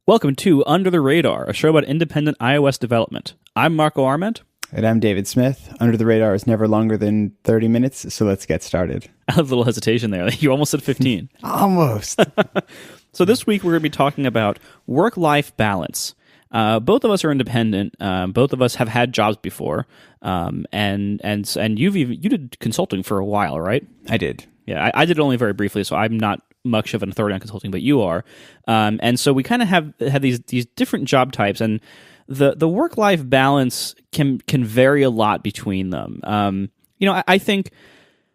Welcome to Under the Radar, a show about independent iOS development. I'm Marco Arment. And I'm David Smith. Under the Radar is never longer than 30 minutes, so let's get started. I have a little hesitation there. You almost said 15. Almost. So this week we're going to be talking about work-life balance. Both of us are independent. Both of us have had jobs before. And you did consulting for a while, right? I did. Yeah, I did it only very briefly, so I'm not much of an authority on consulting, but you are. And so we kind of have these different job types, and the work-life balance can vary a lot between them. I think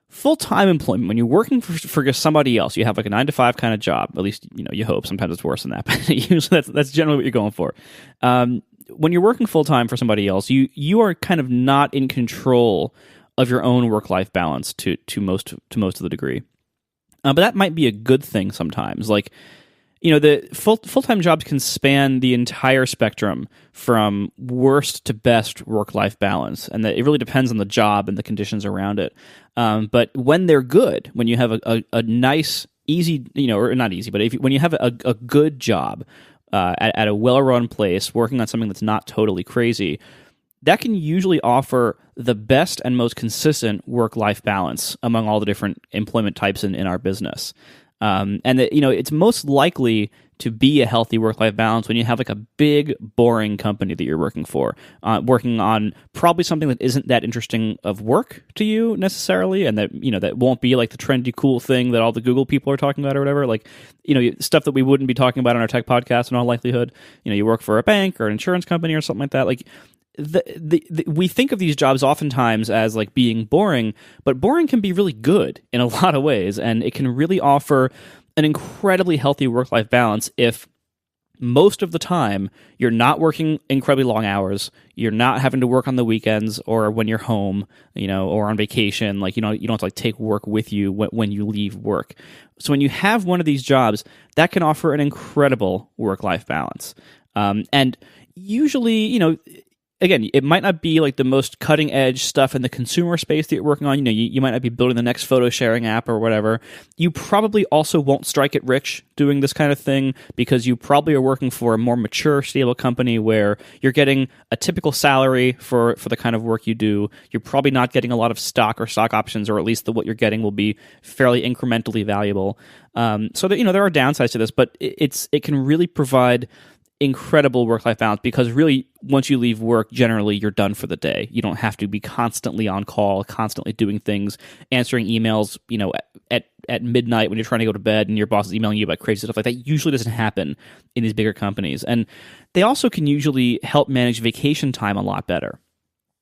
full-time employment, when you're working for somebody else, you have like a 9-to-5 kind of job. At least you hope. Sometimes it's worse than that, but usually that's generally what you're going for. When you're working full-time for somebody else, you are kind of not in control of your own work-life balance to most of the degree. But that might be a good thing sometimes. Like, the full-time jobs can span the entire spectrum from worst to best work-life balance, and that it really depends on the job and the conditions around it. But when they're good, when you have a nice, easy, or not easy, but when you have a good job at a well-run place, working on something that's not totally crazy, that can usually offer the best and most consistent work-life balance among all the different employment types in our business. And that, it's most likely to be a healthy work-life balance when you have like a big, boring company that you're working for, working on probably something that isn't that interesting of work to you necessarily, and that that won't be like the trendy, cool thing that all the Google people are talking about or whatever. Like, stuff that we wouldn't be talking about on our tech podcast in all likelihood. You work for a bank or an insurance company or something like that. Like, we think of these jobs oftentimes as like being boring, but boring can be really good in a lot of ways, and it can really offer an incredibly healthy work-life balance if most of the time you're not working incredibly long hours, you're not having to work on the weekends or when you're home, or on vacation. Like, you don't have to like take work with you when you leave work. So when you have one of these jobs, that can offer an incredible work-life balance. And usually, again, it might not be like the most cutting edge stuff in the consumer space that you're working on. You might not be building the next photo sharing app or whatever. You probably also won't strike it rich doing this kind of thing, because you probably are working for a more mature, stable company where you're getting a typical salary for the kind of work you do. You're probably not getting a lot of stock or stock options, or at least what you're getting will be fairly incrementally valuable. So that, there are downsides to this, but it can really provide incredible work-life balance, because really, once you leave work, generally you're done for the day. You don't have to be constantly on call, constantly doing things, answering emails, at midnight when you're trying to go to bed and your boss is emailing you about crazy stuff like that. Usually doesn't happen in these bigger companies. And they also can usually help manage vacation time a lot better.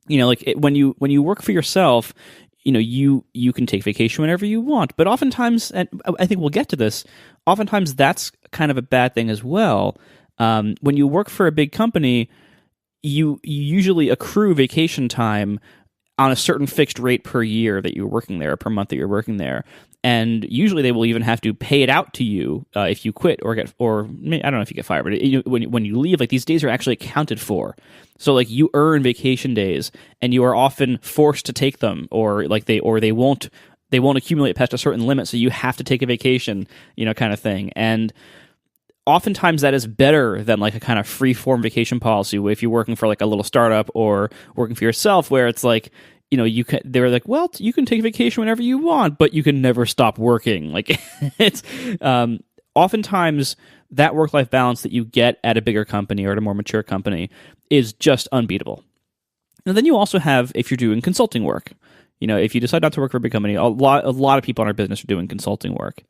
When you work for yourself, you can take vacation whenever you want, but oftentimes, and I think we'll get to this, oftentimes that's kind of a bad thing as well. When you work for a big company, you usually accrue vacation time on a certain fixed rate per year that you're working there, per month that you're working there. And usually they will even have to pay it out to you if you quit or I don't know if you get fired, but when you leave, like, these days are actually accounted for. So like, you earn vacation days and you are often forced to take them, or they won't accumulate past a certain limit. So you have to take a vacation, kind of thing. And oftentimes that is better than like a kind of free-form vacation policy if you're working for like a little startup or working for yourself, where it's like, they're like, well, you can take a vacation whenever you want, but you can never stop working. Like, it's oftentimes that work-life balance that you get at a bigger company or at a more mature company is just unbeatable. And then you also have, if you're doing consulting work, if you decide not to work for a big company, a lot of people in our business are doing consulting work.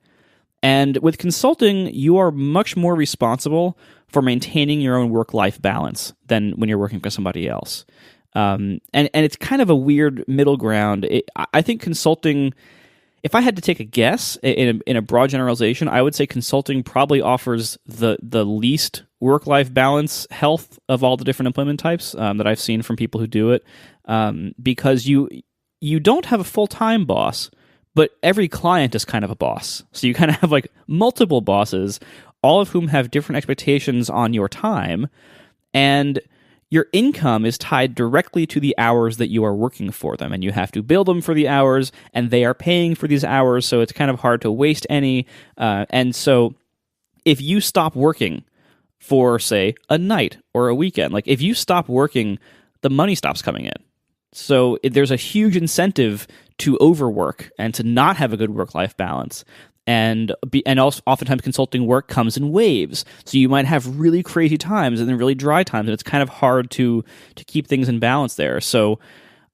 And with consulting, you are much more responsible for maintaining your own work-life balance than when you're working for somebody else. And it's kind of a weird middle ground. I think consulting, if I had to take a guess in a broad generalization, I would say consulting probably offers the least work-life balance health of all the different employment types that I've seen from people who do it, because you don't have a full-time boss, but every client is kind of a boss. So you kind of have like multiple bosses, all of whom have different expectations on your time, and your income is tied directly to the hours that you are working for them, and you have to bill them for the hours, and they are paying for these hours, so it's kind of hard to waste any. And so if you stop working for, say, a night or a weekend. Like if you stop working, the money stops coming in. So there's a huge incentive to overwork and to not have a good work-life balance. And also oftentimes consulting work comes in waves. So you might have really crazy times and then really dry times, and it's kind of hard to keep things in balance there. So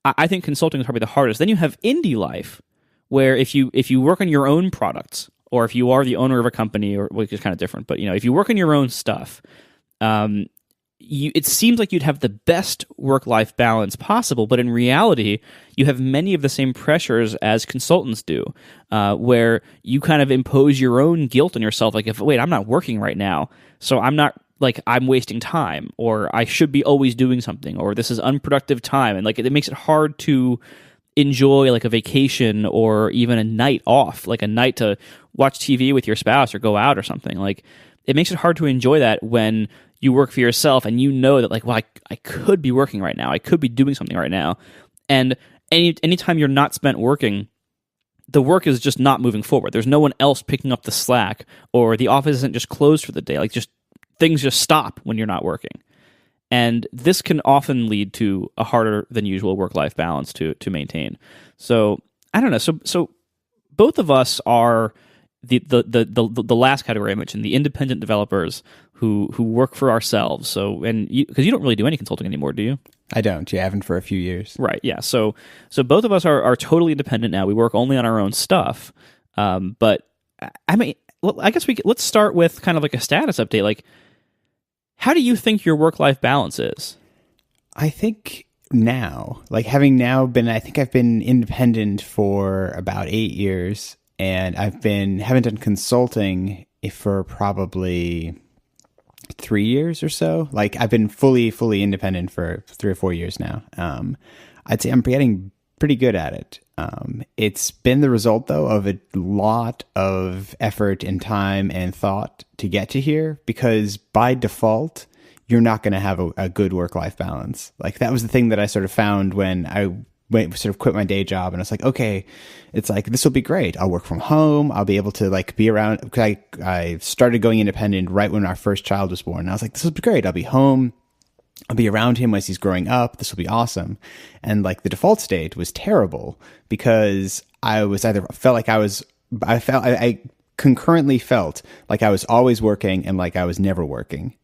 I think consulting is probably the hardest. Then you have indie life, where if you work on your own products, or if you are the owner of a company, or which is kind of different, but if you work on your own stuff, it seems like you'd have the best work-life balance possible, but in reality, you have many of the same pressures as consultants do, where you kind of impose your own guilt on yourself. Like, wait, I'm not working right now, so I'm wasting time, or I should be always doing something, or this is unproductive time, and like it makes it hard to enjoy like a vacation or even a night off, like a night to watch TV with your spouse or go out or something. Like it makes it hard to enjoy that when you work for yourself and you know that like, well, I could be working right now. I could be doing something right now. And anytime you're not spent working, the work is just not moving forward. There's no one else picking up the slack, or the office isn't just closed for the day. Like just things just stop when you're not working. And this can often lead to a harder than usual work-life balance to maintain. So I don't know. So both of us are the last category I mentioned, the independent developers who work for ourselves. So because you don't really do any consulting anymore, do you? I don't. Yeah, I haven't for a few years. Right. Yeah. So both of us are totally independent now. We work only on our own stuff. But I mean, I guess let's start with kind of like a status update. Like, how do you think your work-life balance is? I think now, like having now been, I think I've been independent for about 8 years, and haven't done consulting for probably 3 years or so. Like I've been fully independent for 3 or 4 years now. I'd say I'm getting pretty good at it. It's been the result though of a lot of effort and time and thought to get to here, because by default, you're not going to have a good work-life balance. Like that was the thing that I sort of found when I quit my day job, and I was like, okay, it's like, this will be great. I'll work from home. I'll be able to like be around, because I started going independent right when our first child was born. And I was like, this will be great. I'll be home. I'll be around him as he's growing up. This will be awesome. And like the default state was terrible, because I concurrently felt like I was always working and like I was never working.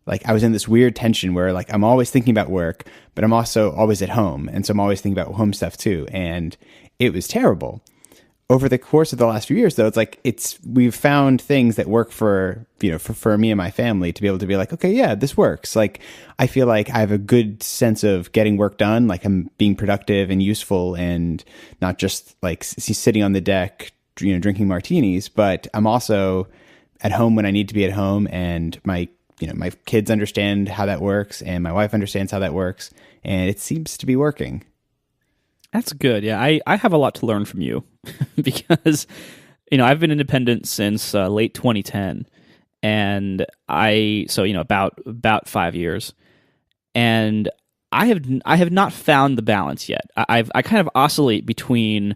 Like I was in this weird tension where like I'm always thinking about work, but I'm also always at home. And so I'm always thinking about home stuff too. And it was terrible. Over the course of the last few years, though, we've found things that work for me and my family to be able to be like, okay, yeah, this works. Like, I feel like I have a good sense of getting work done. Like I'm being productive and useful, and not just like sitting on the deck, drinking martinis, but I'm also at home when I need to be at home. And my kids understand how that works, and my wife understands how that works, and it seems to be working. That's good. Yeah, I have a lot to learn from you because, I've been independent since late 2010, and about 5 years, and I have not found the balance yet. I kind of oscillate between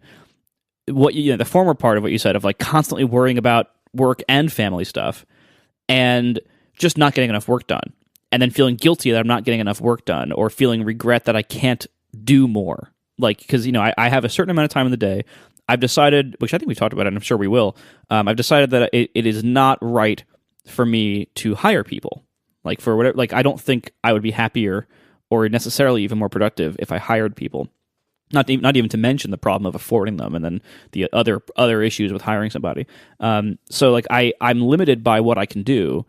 what the former part of what you said of like constantly worrying about work and family stuff, and just not getting enough work done, and then feeling guilty that I'm not getting enough work done, or feeling regret that I can't do more. Like, because, I have a certain amount of time in the day. I've decided, which I think we've talked about it, and I'm sure we will, I've decided that it is not right for me to hire people. Like, for whatever, like, I don't think I would be happier or necessarily even more productive if I hired people. Not even to mention the problem of affording them, and then the other issues with hiring somebody. So, like, I'm limited by what I can do,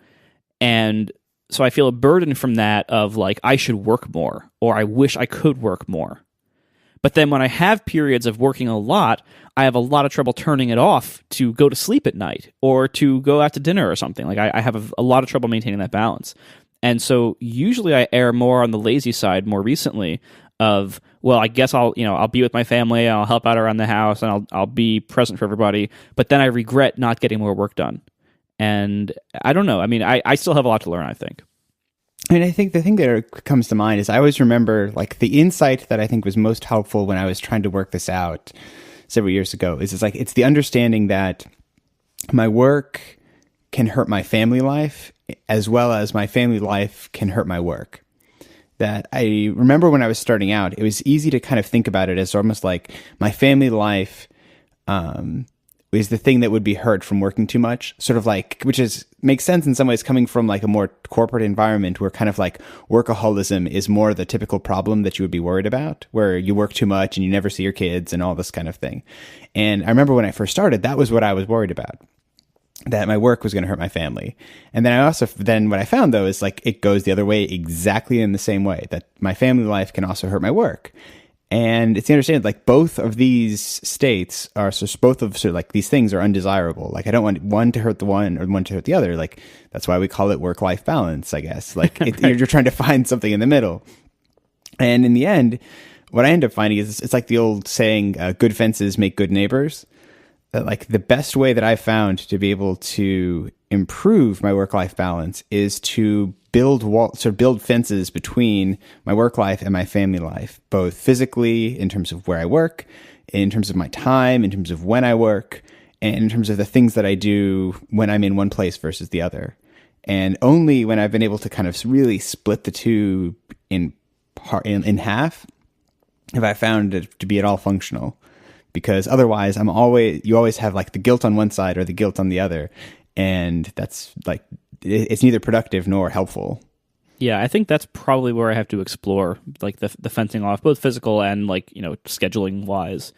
and so I feel a burden from that of, like, I should work more, or I wish I could work more. But then when I have periods of working a lot, I have a lot of trouble turning it off to go to sleep at night or to go out to dinner or something. Like I have a lot of trouble maintaining that balance. And so usually I err more on the lazy side more recently of, well, I guess I'll be with my family, and I'll help out around the house, and I'll be present for everybody. But then I regret not getting more work done. And I don't know. I mean, I still have a lot to learn, I think. And I think the thing that comes to mind is I always remember like the insight that I think was most helpful when I was trying to work this out several years ago is it's the understanding that my work can hurt my family life as well as my family life can hurt my work. That I remember when I was starting out, it was easy to kind of think about it as almost like my family life is the thing that would be hurt from working too much, sort of like, which is makes sense in some ways coming from like a more corporate environment where kind of like workaholism is more the typical problem that you would be worried about, where you work too much and you never see your kids and all this kind of thing. And I remember when I first started, that was what I was worried about, that my work was going to hurt my family. And then what I found though is like it goes the other way exactly in the same way, that my family life can also hurt my work. And it's understanding like both of these states are both of sort of like these things are undesirable. Like I don't want one to hurt the one or one to hurt the other. Like that's why we call it work-life balance, I guess. Like Right. you're trying to find something in the middle. And in the end, what I end up finding is it's like the old saying, good fences make good neighbors. That like the best way that I've found to be able to improve my work-life balance is to build fences between my work life and my family life, both physically in terms of where I work, in terms of my time, in terms of when I work, and in terms of the things that I do when I'm in one place versus the other. And only when I've been able to kind of really split the two in half have I found it to be at all functional. Because otherwise you always have like the guilt on one side or the guilt on the other. And that's like, it's neither productive nor helpful. Yeah, I think that's probably where I have to explore like the fencing off, both physical and like, scheduling wise,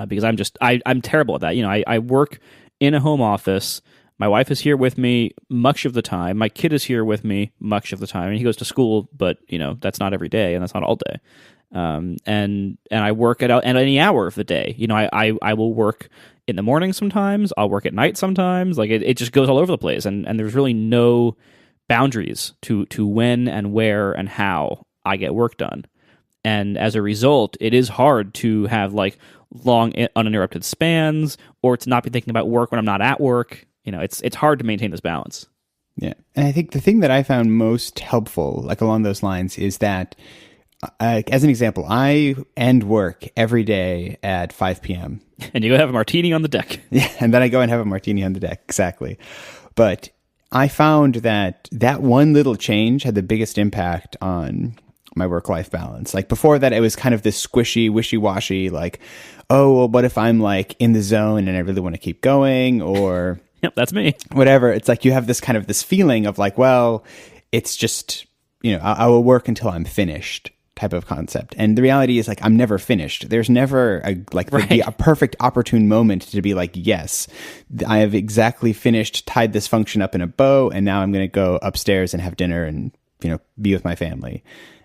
because I'm terrible at that. I work in a home office. My wife is here with me much of the time. My kid is here with me much of the time. And he goes to school, but that's not every day and that's not all day. And I work at any hour of the day. I will work in the morning sometimes. I'll work at night sometimes. Like it just goes all over the place, and there's really no boundaries to when and where and how I get work done. And as a result, it is hard to have like long uninterrupted spans, or to not be thinking about work when I'm not at work. It's hard to maintain this balance. Yeah, and I think the thing that I found most helpful, like along those lines, is that. As an example, I end work every day at 5 p.m. And you go have a martini on the deck. Yeah, and then I go and have a martini on the deck, exactly. But I found that one little change had the biggest impact on my work-life balance. Like before that, it was kind of this squishy, wishy-washy, like, oh, well, what if I'm like in the zone and I really want to keep going, or... Yep, that's me. Whatever. It's like you have this kind of this feeling of like, well, it's just, I will work until I'm finished. Type of concept. And the reality is like I'm never finished. There's never a perfect opportune moment to be like, yes, I have exactly finished, tied this function up in a bow, and now I'm going to go upstairs and have dinner and be with my family.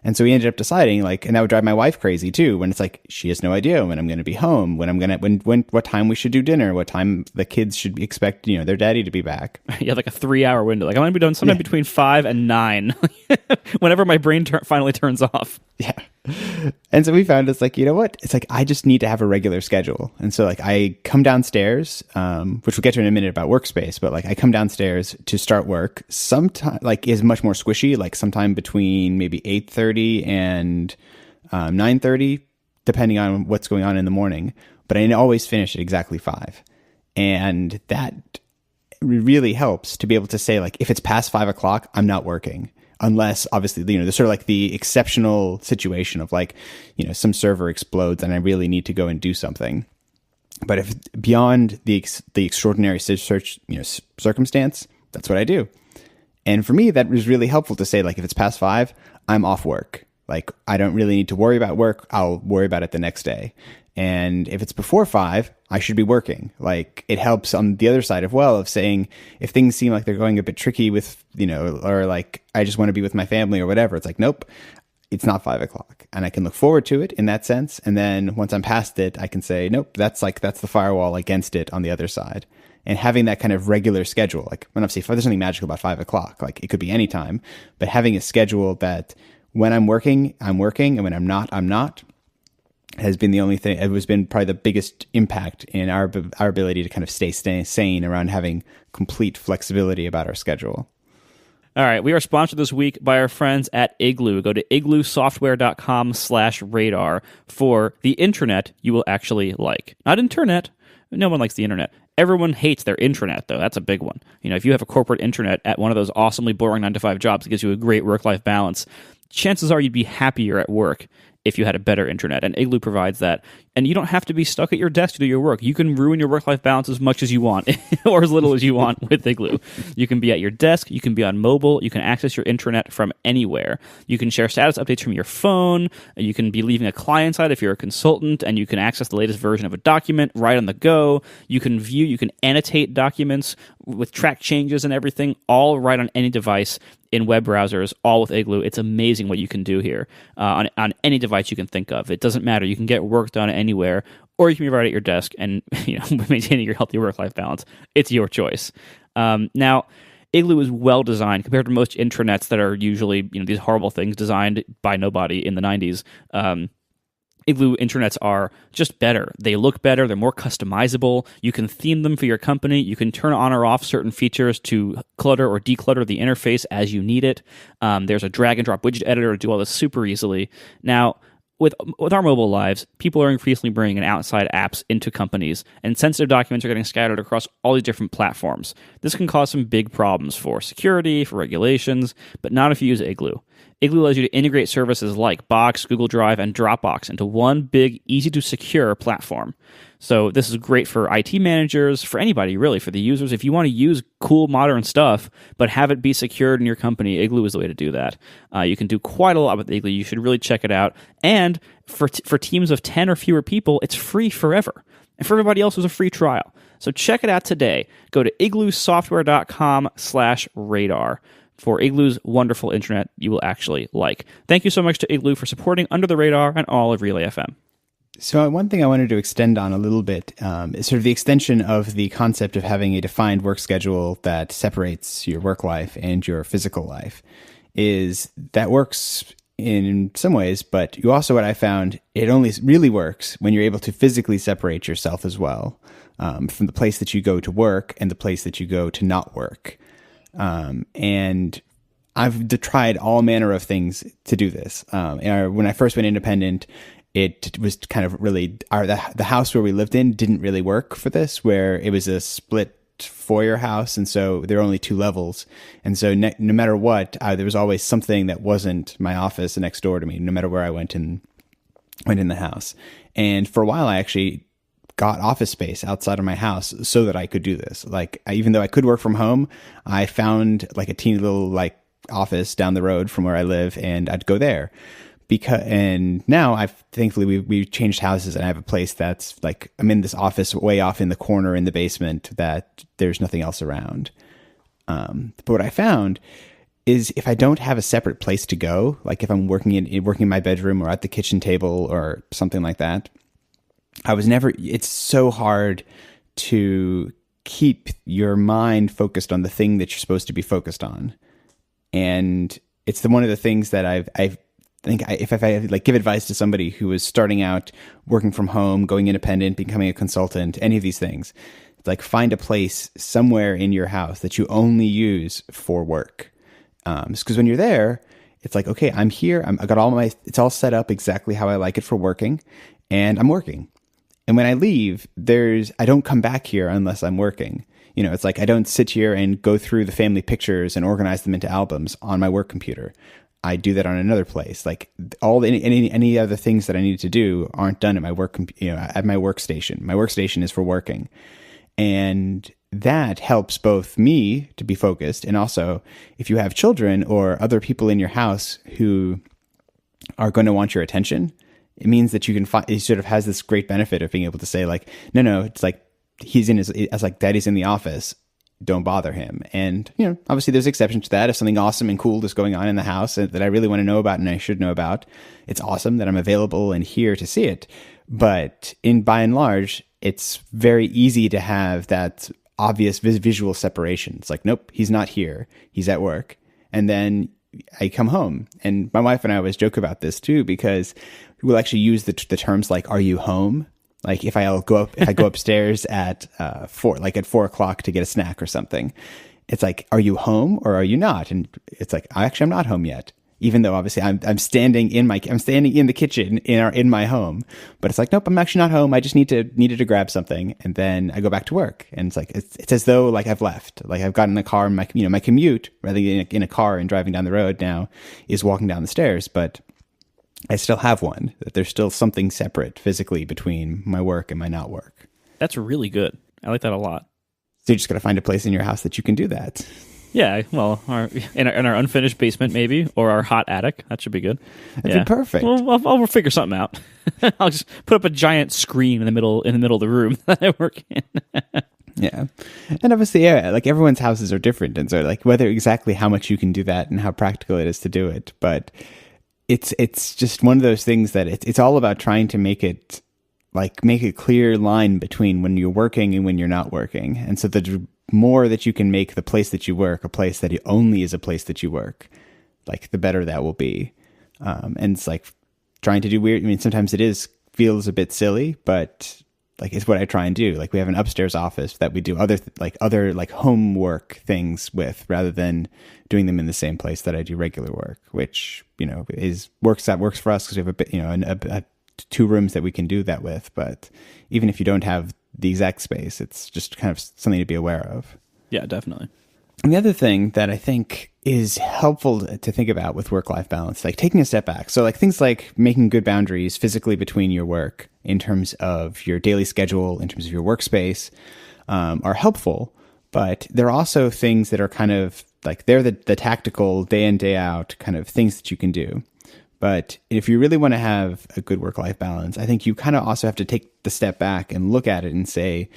And so we ended up deciding and that would drive my wife crazy too, when it's like she has no idea when I'm going to be home, what time we should do dinner, what time the kids should expect their daddy to be back. Yeah, like a 3-hour window. Like I'm going to be done sometime between 5 and 9, whenever my brain finally turns off. Yeah. And so we found it's like, what? It's like, I just need to have a regular schedule. And so like I come downstairs, which we'll get to in a minute about workspace, but like I come downstairs to start work. Sometime like is much more squishy, like sometime between maybe 8:30 and 9:30, depending on what's going on in the morning. But I always finish at exactly 5. And that really helps to be able to say like, if it's past 5 o'clock, I'm not working. Unless obviously, there's sort of like the exceptional situation of like, some server explodes and I really need to go and do something. But if beyond the extraordinary circumstance, that's what I do. And for me, that was really helpful to say like, if it's past 5, I'm off work. Like I don't really need to worry about work. I'll worry about it the next day. And if it's before 5, I should be working. Like it helps on the other side of saying if things seem like they're going a bit tricky with, or like I just want to be with my family or whatever. It's like, nope, it's not 5 o'clock. And I can look forward to it in that sense. And then once I'm past it, I can say, nope, that's the firewall against it on the other side. And having that kind of regular schedule, like when obviously there's something magical about 5 o'clock, like it could be any time, but having a schedule that when I'm working, I'm working, and when I'm not, has been the only thing. It has been probably the biggest impact in our ability to kind of stay sane around having complete flexibility about our schedule. All right, we are sponsored this week by our friends at Igloo. Go to igloosoftware.com/radar for the internet you will actually like. Not internet. No one likes the internet. Everyone hates their intranet, though. That's a big one. If you have a corporate intranet at one of those awesomely boring 9 to 5 jobs that gives you a great work-life balance, chances are you'd be happier at work if you had a better intranet. And Igloo provides that. And you don't have to be stuck at your desk to do your work. You can ruin your work-life balance as much as you want or as little as you want with Igloo. You can be at your desk. You can be on mobile. You can access your intranet from anywhere. You can share status updates from your phone. You can be leaving a client side if you're a consultant, and you can access the latest version of a document right on the go. You can annotate documents with track changes and everything, all right on any device in web browsers, all with Igloo. It's amazing what you can do here on any device you can think of. It doesn't matter. You can get work done anywhere, or you can be right at your desk and maintaining your healthy work-life balance. It's your choice. Now, Igloo is well designed compared to most intranets that are usually these horrible things designed by nobody in the 90s. Igloo intranets are just better. They look better. They're more customizable. You can theme them for your company. You can turn on or off certain features to clutter or declutter the interface as you need it. There's a drag and drop widget editor to do all this super easily. Now, with our mobile lives, people are increasingly bringing in outside apps into companies, and sensitive documents are getting scattered across all these different platforms. This can cause some big problems for security, for regulations, but not if you use Igloo. Igloo allows you to integrate services like Box, Google Drive, and Dropbox into one big, easy-to-secure platform. So this is great for IT managers, for anybody really, for the users. If you want to use cool, modern stuff, but have it be secured in your company, Igloo is the way to do that. You can do quite a lot with Igloo. You should really check it out. And for teams of 10 or fewer people, it's free forever. And for everybody else, it's a free trial. So check it out today. Go to igloosoftware.com/radar. For Igloo's wonderful intranet you will actually like. Thank you so much to Igloo for supporting Under the Radar and all of Relay FM. So one thing I wanted to extend on a little bit is sort of the extension of the concept of having a defined work schedule that separates your work life and your physical life. Is that works in some ways, but you also, what I found, it only really works when you're able to physically separate yourself as well from the place that you go to work and the place that you go to not work. And I've tried all manner of things to do this. When I first went independent, it was kind of really the house where we lived in didn't really work for this, where it was a split foyer house, and so there were only 2 levels, and so no matter what, there was always something that wasn't my office next door to me, no matter where I went in the house. And for a while, I actually got office space outside of my house so that I could do this. Even though I could work from home, I found a teeny little office down the road from where I live, and I'd go there. And now thankfully we changed houses, and I have a place that's I'm in this office way off in the corner in the basement that there's nothing else around. But what I found is if I don't have a separate place to go, if I'm working in my bedroom or at the kitchen table or something like that, it's so hard to keep your mind focused on the thing that you're supposed to be focused on. And it's one of the things that I think if I give advice to somebody who is starting out working from home, going independent, becoming a consultant, any of these things, find a place somewhere in your house that you only use for work. Because when you're there, it's okay, I'm here. I got it's all set up exactly how I like it for working, and I'm working. And when I leave, I don't come back here unless I'm working. It's I don't sit here and go through the family pictures and organize them into albums on my work computer. I do that on another place. Any other things that I need to do aren't done at my at my workstation. My workstation is for working. And that helps both me to be focused, and also if you have children or other people in your house who are going to want your attention, it means that you can find, it sort of has this great benefit of being able to say no, it's he's in daddy's in the office, don't bother him. And, obviously there's exceptions to that. If something awesome and cool is going on in the house that I really want to know about and I should know about, it's awesome that I'm available and here to see it. But by and large, it's very easy to have that obvious visual separation. It's nope, he's not here. He's at work. And then I come home, and my wife and I always joke about this too, because we'll actually use the terms are you home? If I go upstairs at 4, at 4:00 to get a snack or something, it's are you home or are you not? And it's actually, I'm not home yet. even though obviously I'm standing in the kitchen in my home, but it's like, nope, I'm actually not home. I just needed to grab something, and then I go back to work, and it's like it's as though like I've left, like I've gotten in the car, and my commute rather than in a car and driving down the road now is walking down the stairs, but I still have one. That there's still something separate physically between my work and my not work. That's really good. I like that a lot. So you just got to find a place in your house that you can do that. Yeah, well, in our unfinished basement maybe, or our hot attic. That should be good. That'd be perfect. Well, I'll figure something out. I'll just put up a giant screen in the middle of the room that I work in. Yeah. And obviously, yeah, like everyone's houses are different. And so like whether exactly how much you can do that and how practical it is to do it. But it's just one of those things that it's all about trying to make a clear line between when you're working and when you're not working. And so the more that you can make the place that you work a place that only is a place that you work, like the better that will be. And it's like trying to do weird. I mean, sometimes feels a bit silly, but like it's what I try and do. Like we have an upstairs office that we do other homework things with, rather than doing them in the same place that I do regular work, which, works for us because we have a bit, two rooms that we can do that with. But even if you don't have the exact space, it's just kind of something to be aware of. Yeah, definitely. And the other thing that I think is helpful to think about with work-life balance, like taking a step back. So like things like making good boundaries physically between your work in terms of your daily schedule, in terms of your workspace, are helpful. But there are also things that are kind of like they're the tactical day in, day out kind of things that you can do. But if you really want to have a good work-life balance, I think you kind of also have to take the step back and look at it and say,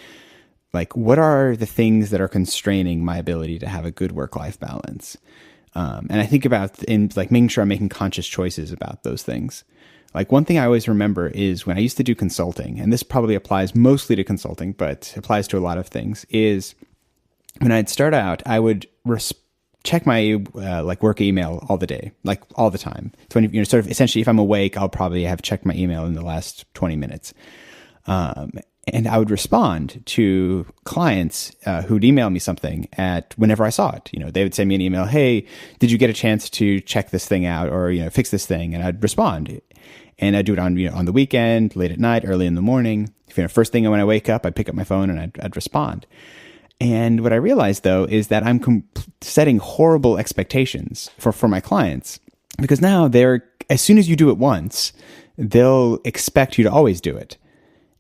like, what are the things that are constraining my ability to have a good work-life balance? And I think about making sure I'm making conscious choices about those things. Like one thing I always remember is when I used to do consulting, and this probably applies mostly to consulting, but applies to a lot of things, is when I'd start out, I would check my work email all the day, like all the time. So when sort of essentially, if I'm awake, I'll probably have checked my email in the last 20 minutes. And I would respond to clients who'd email me something whenever I saw it. They would send me an email, hey, did you get a chance to check this thing out or, fix this thing? And I'd respond. And I'd do it on the weekend, late at night, early in the morning. First thing when I wake up, I'd pick up my phone and I'd respond. And what I realized, though, is that I'm setting horrible expectations for my clients, because now as soon as you do it once, they'll expect you to always do it.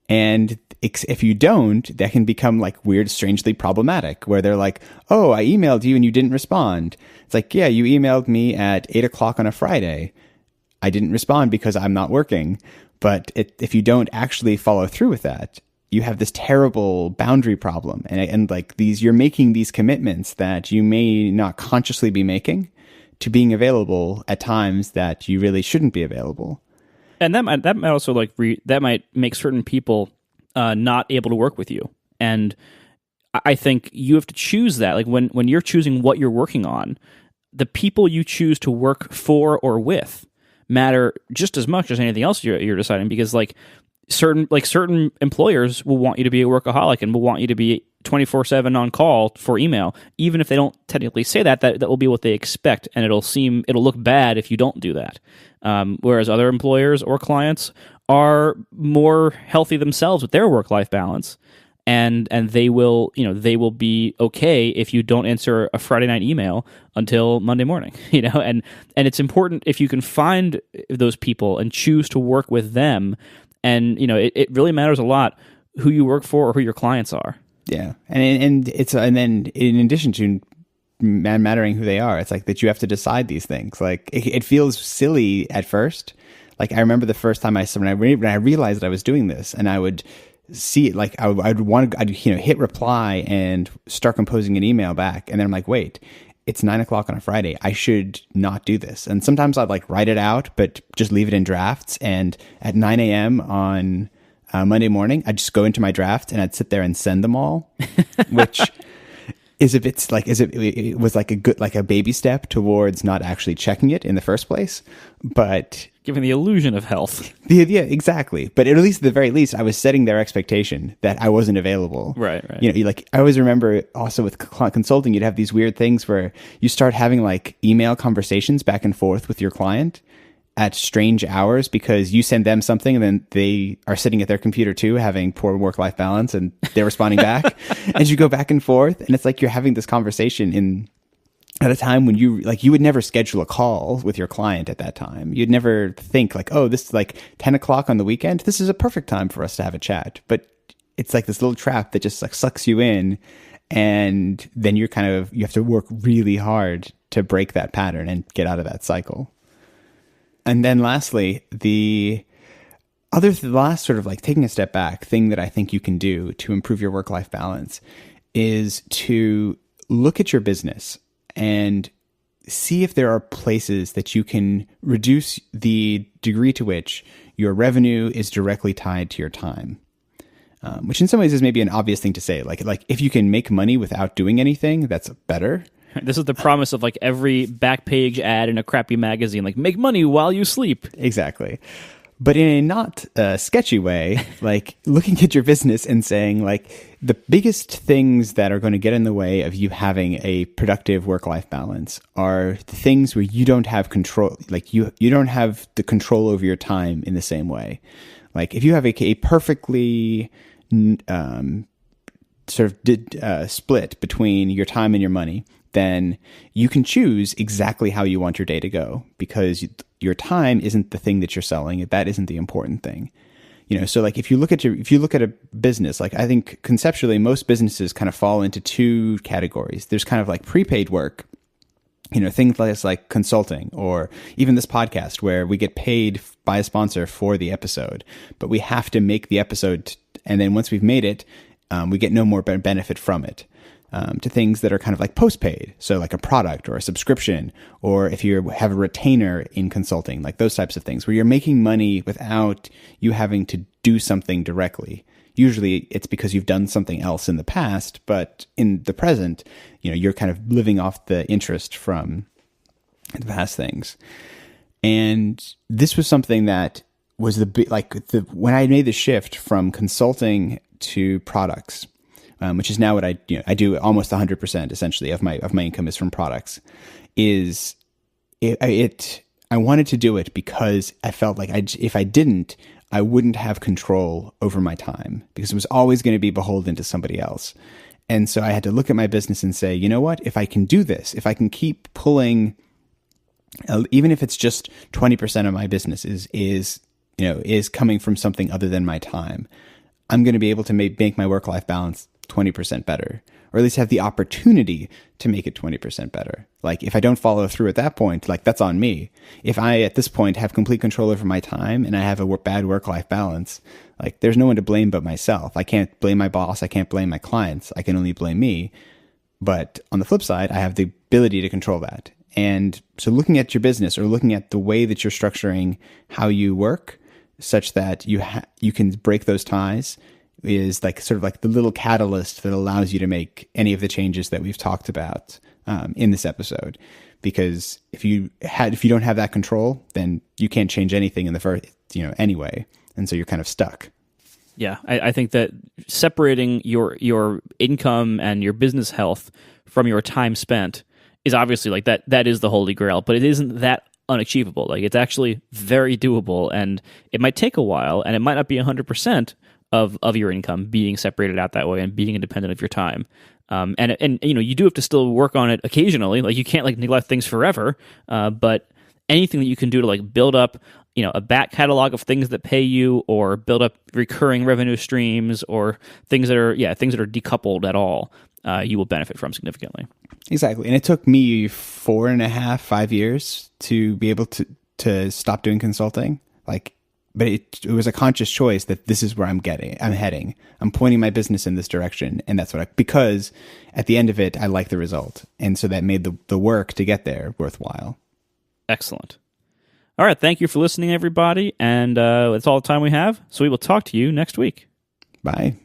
And if you don't, that can become like weird, strangely problematic, where they're like, oh, I emailed you and you didn't respond. It's like, yeah, you emailed me at 8:00 on a Friday. I didn't respond because I'm not working. But if you don't actually follow through with that, you have this terrible boundary problem. And you're making these commitments that you may not consciously be making to being available at times that you really shouldn't be available. And that might also that might make certain people not able to work with you. And I think you have to choose that. Like when you're choosing what you're working on, the people you choose to work for or with matter just as much as anything else you're deciding. Because certain employers will want you to be a workaholic and will want you to be 24/7 on call for email, even if they don't technically say that will be what they expect, and it'll look bad if you don't do that. Whereas other employers or clients are more healthy themselves with their work-life balance, and they will be okay if you don't answer a Friday night email until Monday morning. And it's important if you can find those people and choose to work with them. And it really matters a lot who you work for or who your clients are. Yeah, and then in addition to mattering who they are, it's like that you have to decide these things. Like it feels silly at first. Like I remember the first time when I realized that I was doing this, and I would see it, like I'd hit reply and start composing an email back, and then I'm like, wait, it's 9:00 on a Friday. I should not do this. And sometimes I'd write it out, but just leave it in drafts. And at 9 a.m. on Monday morning, I'd just go into my drafts and I'd sit there and send them all, which it was like a baby step towards not actually checking it in the first place, but Giving the illusion of health. yeah, exactly. But at least, at the very least, I was setting their expectation that I wasn't available. Right. Like, I always remember also with consulting, you'd have these weird things where you start having like email conversations back and forth with your client at strange hours because you send them something and then they are sitting at their computer too, having poor work-life balance, and they're responding back. And you go back and forth, and it's like you're having this conversation at a time when you would never schedule a call with your client at that time. You'd never think like, oh, this is like 10 o'clock on the weekend. This is a perfect time for us to have a chat. But it's like this little trap that just like sucks you in. And then you have to work really hard to break that pattern and get out of that cycle. And then lastly, the last sort of like taking a step back thing that I think you can do to improve your work-life balance is to look at your business and see if there are places that you can reduce the degree to which your revenue is directly tied to your time. Which in some ways is maybe an obvious thing to say. Like if you can make money without doing anything, that's better. This is the promise of like every back page ad in a crappy magazine, like make money while you sleep. Exactly. But in a not sketchy way, like looking at your business and saying like the biggest things that are going to get in the way of you having a productive work-life balance are the things where you don't have control. Like you don't have the control over your time in the same way. Like if you have a perfectly split between your time and your money, then you can choose exactly how you want your day to go because your time isn't the thing that you're selling. That isn't the important thing. So like if you look at a business, like I think conceptually most businesses kind of fall into two categories. There's kind of like prepaid work, things like consulting or even this podcast where we get paid by a sponsor for the episode, but we have to make the episode. And then once we've made it, we get no more benefit from it. To things that are kind of like post-paid. So like a product or a subscription, or if you have a retainer in consulting, like those types of things where you're making money without you having to do something directly. Usually it's because you've done something else in the past, but in the present, you're kind of living off the interest from the past things. And this was something that was when I made the shift from consulting to products, which is now what I do almost 100% essentially of my income is from products. I wanted to do it because I felt like if I didn't, I wouldn't have control over my time because it was always going to be beholden to somebody else. And so I had to look at my business and say, you know what, if I can do this, if I can keep pulling, even if it's just 20% of my business is coming from something other than my time, I'm going to be able to make my work-life balance 20% better, or at least have the opportunity to make it 20% better. Like if I don't follow through at that point, like that's on me. If I at this point have complete control over my time and I have a bad work-life balance, like there's no one to blame but myself. I can't blame my boss. I can't blame my clients. I can only blame me. But on the flip side, I have the ability to control that. And so looking at your business or looking at the way that you're structuring how you work such that you can break those ties is like sort of like the little catalyst that allows you to make any of the changes that we've talked about in this episode. Because if you don't have that control, then you can't change anything in the first, anyway. And so you're kind of stuck. Yeah, I think that separating your income and your business health from your time spent is obviously like that is the holy grail, but it isn't that unachievable. Like it's actually very doable, and it might take a while, and it might not be 100% of your income being separated out that way and being independent of your time. And you do have to still work on it occasionally. Like you can't like neglect things forever. But anything that you can do to like build up, a back catalog of things that pay you, or build up recurring revenue streams, or things that are decoupled at all, you will benefit from significantly. Exactly. And it took me 4.5, 5 years to be able to stop doing consulting. But it was a conscious choice that this is where I'm heading. I'm pointing my business in this direction. And that's because at the end of it, I like the result. And so that made the work to get there worthwhile. Excellent. All right. Thank you for listening, everybody. And that's all the time we have. So we will talk to you next week. Bye.